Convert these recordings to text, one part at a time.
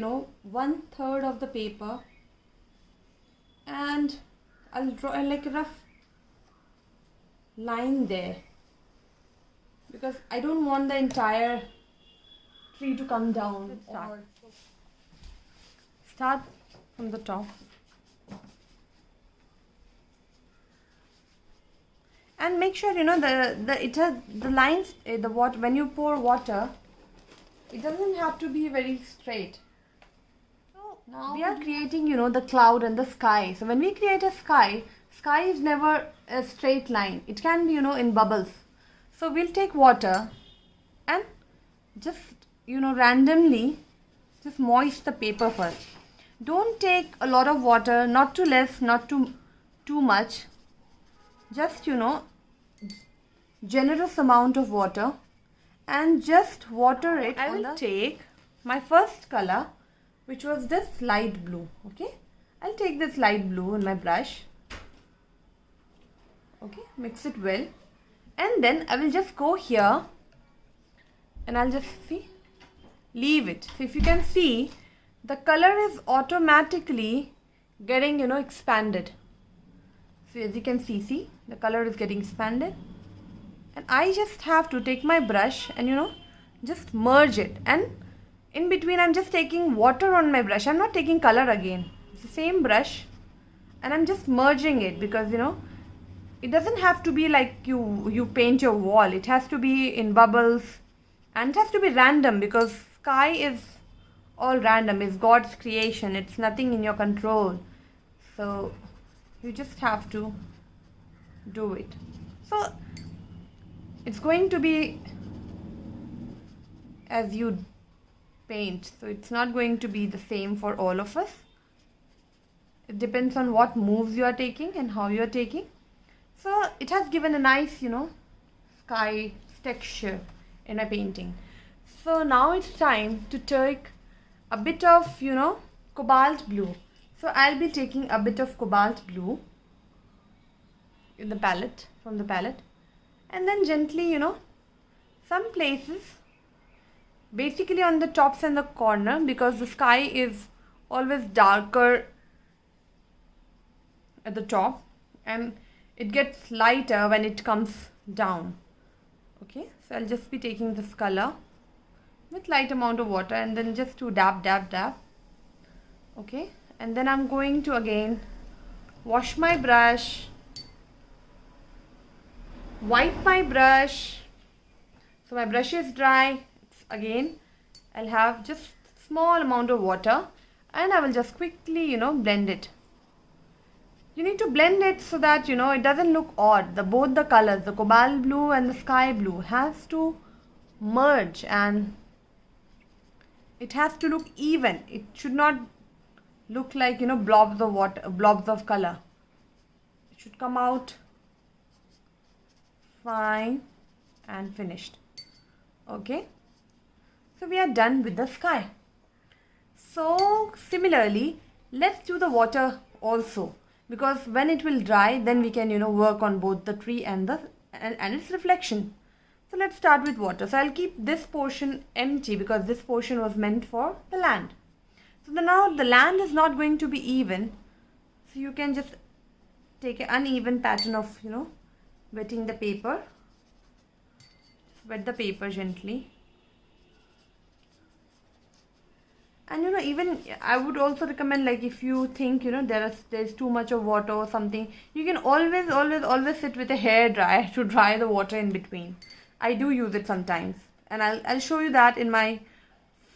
1/3 of the paper, and I'll draw like a rough line there because I don't want the entire tree to come down. Let's start from the top. And make sure the lines, when you pour water, it doesn't have to be very straight. So now we are creating the cloud and the sky. So when we create a sky is never a straight line. It can be in bubbles. So we'll take water and just randomly just moist the paper first. Don't take a lot of water, not too less, not too much. Just generous amount of water, and just water it. I will take my first color, which was this light blue. Okay, I'll take this light blue in my brush. Okay, mix it well, and then I will just go here and I'll just leave it. So if you can see, the color is automatically getting expanded. So as you can see the color is getting expanded, and I just have to take my brush and just merge it, and in between I'm just taking water on my brush. I'm not taking color again. It's the same brush, and I'm just merging it because it doesn't have to be like you paint your wall. It has to be in bubbles, and it has to be random because sky is all random. It's God's creation. It's nothing in your control. So you just have to do it. So it's going to be as you paint. So it's not going to be the same for all of us. It depends on what moves you are taking and how you are taking. So it has given a nice sky texture in a painting. So now it's time to take a bit of cobalt blue. So I'll be taking a bit of cobalt blue in the palette, from the palette, and then gently some places, basically on the tops and the corner, because the sky is always darker at the top and it gets lighter when it comes down. Okay, so I'll just be taking this color with light amount of water and then just to dab. Okay, and then I'm going to again wash my brush, wipe my brush. So my brush is dry. Again I'll have just small amount of water and I will just quickly blend it. You need to blend it so that it doesn't look odd. Both the colors, the cobalt blue and the sky blue, has to merge and it has to look even. It should not look like blobs of water, blobs of color. It should come out fine and finished. Okay, so we are done with the sky. So similarly, let's do the water also, because when it will dry, then we can work on both the tree and its reflection. So let's start with water. So I'll keep this portion empty because this portion was meant for the land. So now the land is not going to be even, so you can just take an uneven pattern of wetting the paper. Just wet the paper gently. And even I would also recommend, like, if you think there's too much of water or something, you can always sit with a hair dryer to dry the water in between. I do use it sometimes, and I'll show you that in my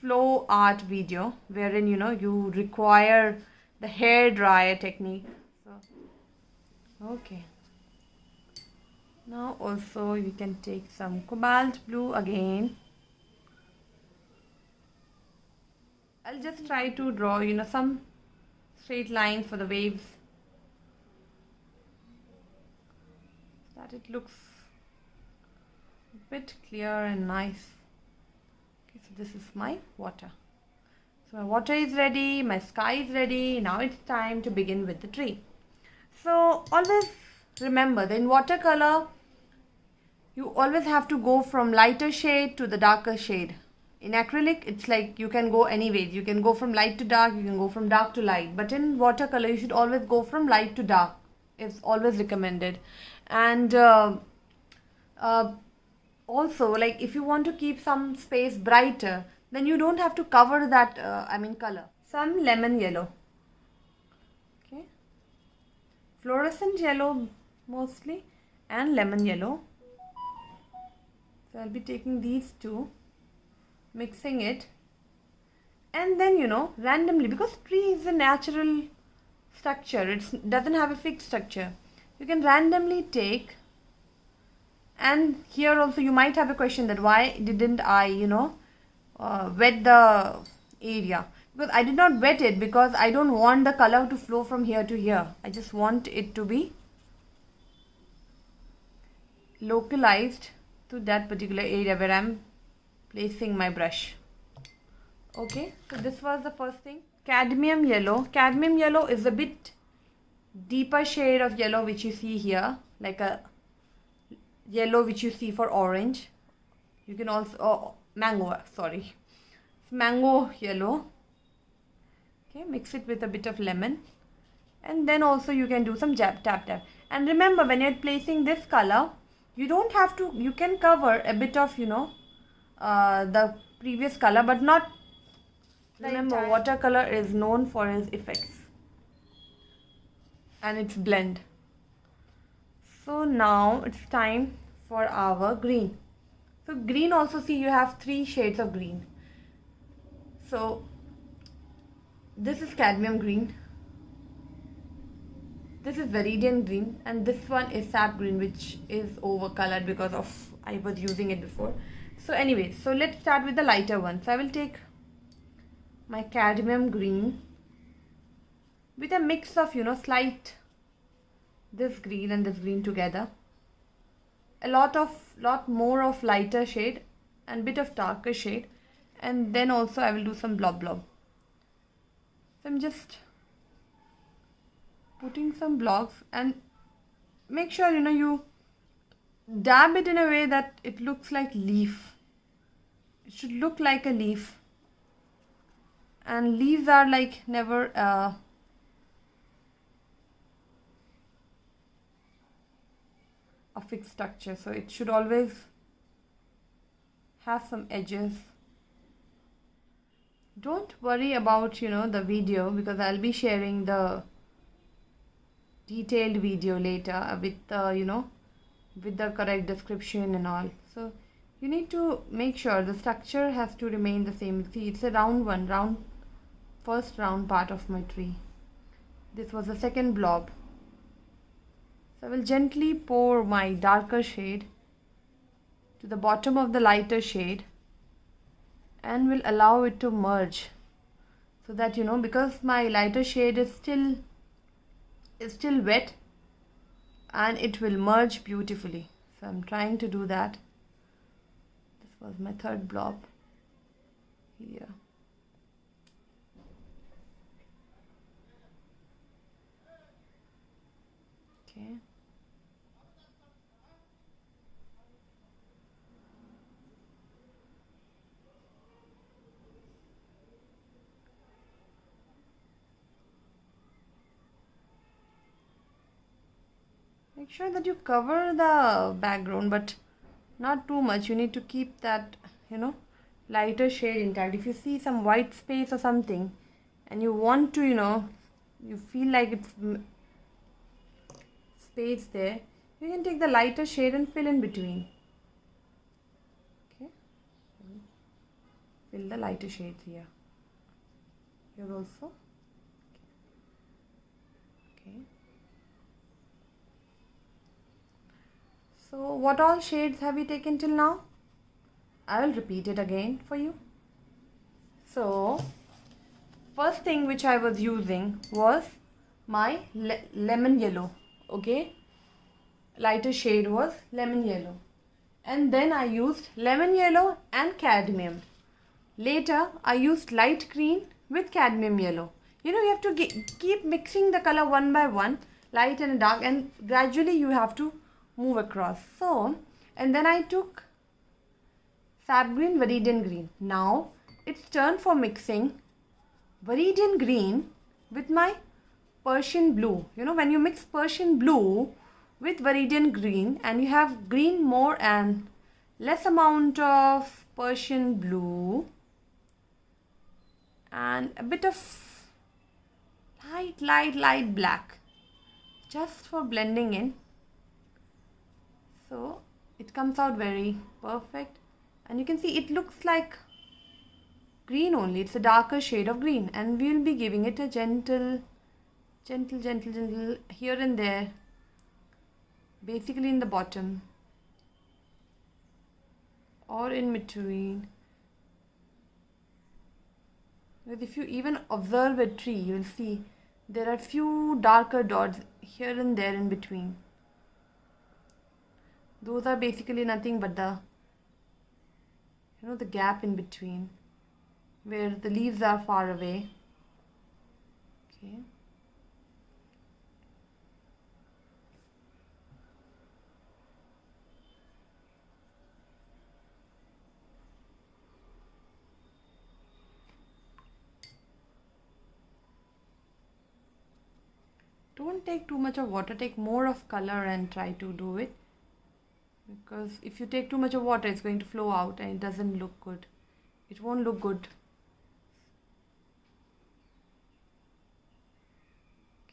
flow art video, wherein you require the hair dryer technique. So okay, now also you can take some cobalt blue again. I'll just try to draw some straight lines for the waves, so that it looks a bit clear and nice. Okay, so this is my water. So my water is ready, my sky is ready. Now it's time to begin with the tree. So always remember that in watercolor, you always have to go from lighter shade to the darker shade In acrylic, it's like you can go anyways. You can go from light to dark, you can go from dark to light. But in watercolor, you should always go from light to dark. It's always recommended. And also, like if you want to keep some space brighter, then you don't have to cover that, color. Some lemon yellow. Okay. Fluorescent yellow mostly, and lemon yellow. So I'll be taking these two, mixing it, and then randomly, because tree is a natural structure, it doesn't have a fixed structure, you can randomly take. And here also you might have a question that why didn't I wet the area, because I did not wet it because I don't want the color to flow from here to here. I just want it to be localized to that particular area where I'm placing my brush. Okay, so this was the first thing. Cadmium yellow. Cadmium yellow is a bit deeper shade of yellow which you see here, like a yellow which you see for orange. You can also mango yellow. Okay, mix it with a bit of lemon, and then also you can do some tap. And remember, when you're placing this color, you don't have to, you can cover a bit of the previous color, but not. Remember, watercolor is known for its effects and its blend. So now it's time for our green. So green also, see, you have 3 shades of green. So this is cadmium green, this is viridian green, and this one is sap green, which is overcolored because of I was using it before. So anyways, so let's start with the lighter one. So I will take my cadmium green with a mix of slight this green and this green together, a lot more of lighter shade and bit of darker shade, and then also I will do some blob. So I'm just putting some blobs, and make sure you dab it in a way that it looks like leaf. It should look like a leaf, and leaves are like never a fixed structure, so it should always have some edges. Don't worry about the video, because I'll be sharing the detailed video later with with the correct description and all. So you need to make sure the structure has to remain the same. See, it's a first round part of my tree. This was the second blob. So I will gently pour my darker shade to the bottom of the lighter shade, and will allow it to merge, so that because my lighter shade is still wet, and it will merge beautifully. So I'm trying to do that. This was my third blob here. Okay. Make sure that you cover the background, but not too much. You need to keep that lighter shade intact. If you see some white space or something, and you want to you feel like it's space there, you can take the lighter shade and fill in between. Okay, fill the lighter shades here also. Okay. So what all shades have we taken till now? I will repeat it again for you. So first thing which I was using was my lemon yellow. Okay, lighter shade was lemon yellow, and then I used lemon yellow and cadmium. Later I used light green with cadmium yellow. You have to keep mixing the color one by one, light and dark, and gradually you have to move across. So, and then I took sap green, viridian green. Now it's turn for mixing viridian green with my Persian blue. You know, when you mix Persian blue with viridian green and you have green more and less amount of Persian blue and a bit of light black just for blending in, so it comes out very perfect. And you can see it looks like green only, it's a darker shade of green, and we will be giving it a gentle here and there, basically in the bottom or in between. But if you even observe a tree, you will see there are few darker dots here and there in between. Those are basically nothing but the, you know, the gap in between where the leaves are far away. Okay. Don't take too much of water, take more of color and try to do it, because if you take too much of water it's going to flow out and it doesn't look good. It won't look good.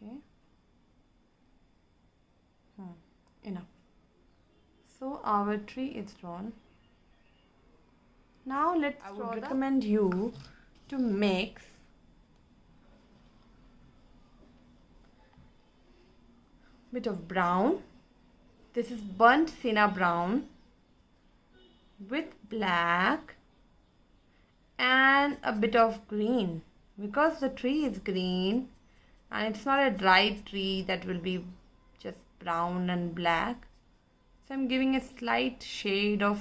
Okay. Enough. So our tree is drawn. Now I would recommend you to mix bit of brown. This is burnt sienna brown with black and a bit of green, because the tree is green and it's not a dry tree that will be just brown and black. So I'm giving a slight shade of,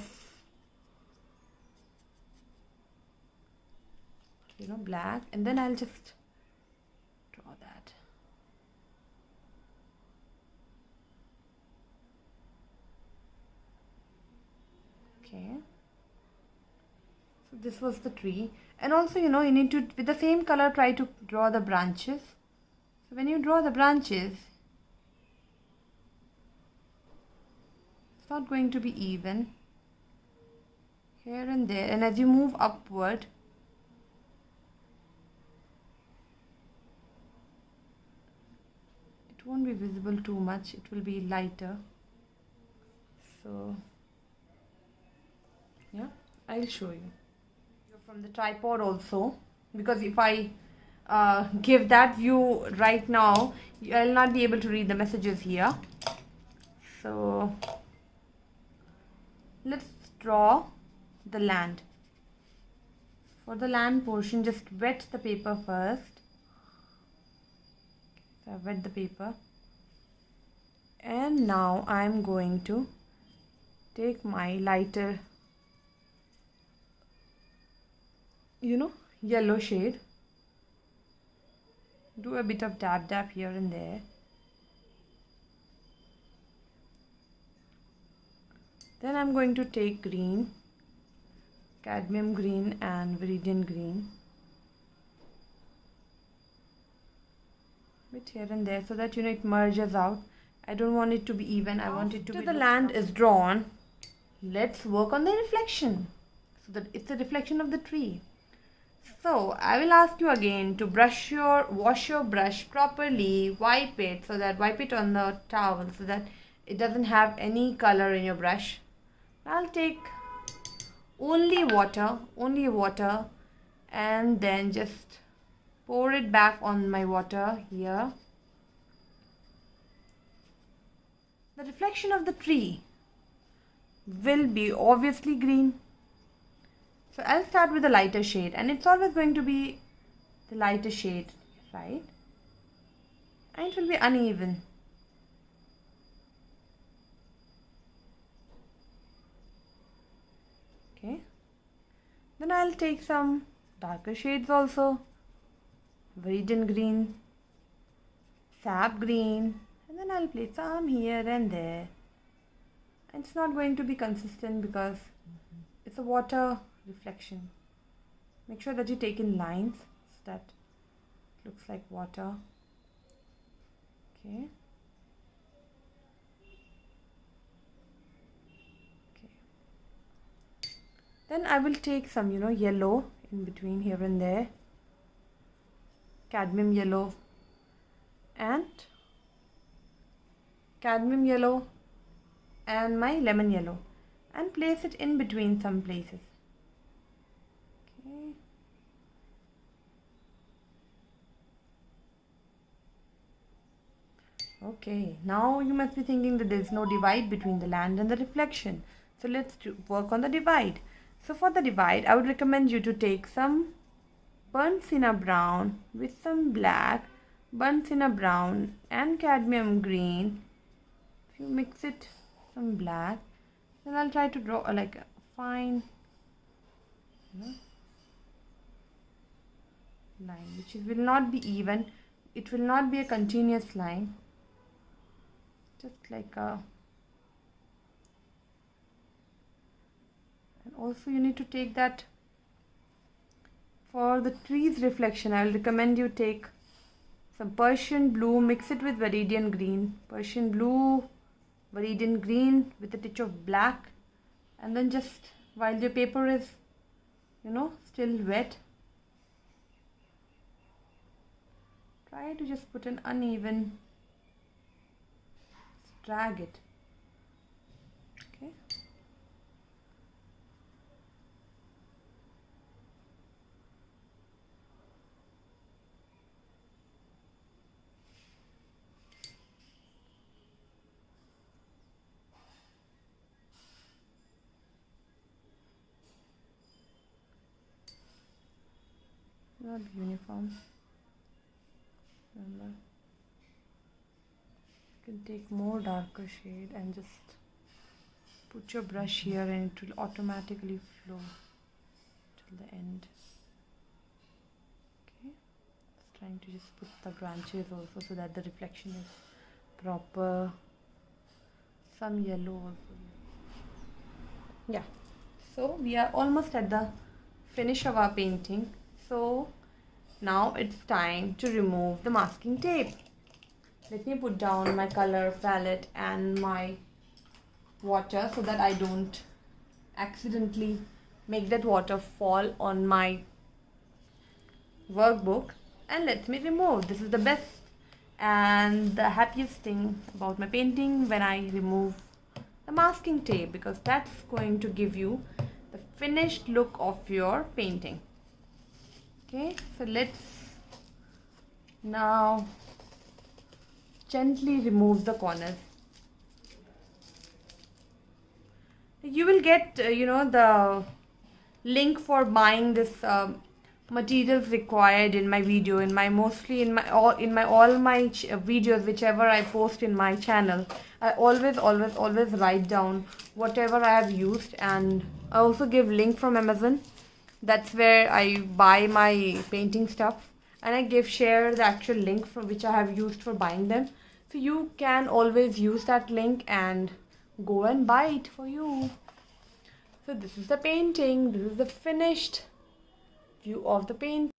you know, black, and then I'll just draw that. Okay, so this was the tree. And also, you know, you need to, with the same color, try to draw the branches. So when you draw the branches, it's not going to be even here and there, and as you move upward, it won't be visible too much, it will be lighter. So yeah, I'll show you from the tripod also, because if I give that view right now, I'll not be able to read the messages here. So let's draw the land. For the land portion, just wet the paper first. So I've wet the paper, and now I'm going to take my lighter, you know, yellow shade, do a bit of dab here and there. Then I'm going to take green, cadmium green and viridian green, bit here and there, so that, you know, it merges out. I don't want it to be even, I want it to be. After the land is drawn, let's work on the reflection, so that it's a reflection of the tree. So I will ask you again to wash your brush properly, wipe it on the towel so that it doesn't have any color in your brush. I'll take only water, and then just pour it back on my water here. The reflection of the tree will be obviously green. So I'll start with a lighter shade, and it's always going to be the lighter shade, right? And it will be uneven. Okay. Then I'll take some darker shades also. Viridian green, sap green, and then I'll place some here and there. And it's not going to be consistent because it's a water reflection. Make sure that you take in lines so that it looks like water. Okay. Then I will take some, yellow in between here and there. Cadmium yellow and my lemon yellow, and place it in between some places. Okay. Okay, now you must be thinking that there is no divide between the land and the reflection. So let's work on the divide. So for the divide, I would recommend you to take some burnt sienna brown with some black, burnt sienna brown and cadmium green. If you mix it, some black, then I'll try to draw like a fine line, which will not be even. It will not be a continuous line. Just like a, and also you need to take that for the trees reflection. I will recommend you take some Persian blue, mix it with Viridian green, Persian blue, Viridian green with a touch of black, and then just while your paper is still wet, try to just put an uneven, drag it. Okay. Not uniform. Remember, you can take more darker shade and just put your brush here, and it will automatically flow till the end. Okay, just trying to just put the branches also so that the reflection is proper. Some yellow also. Yeah, so we are almost at the finish of our painting. So now it's time to remove the masking tape. Let me put down my color palette and my water so that I don't accidentally make that water fall on my workbook. And let me remove. This is the best and the happiest thing about my painting, when I remove the masking tape, because that's going to give you the finished look of your painting. Okay, so let's now gently remove the corners. You will get the link for buying this materials required in my video, in my all my videos whichever I post in my channel. I always write down whatever I have used, and I also give link from Amazon. That's where I buy my painting stuff, and I share the actual link from which I have used for buying them. So you can always use that link and go and buy it for you. So this is the painting. This is the finished view of the painting.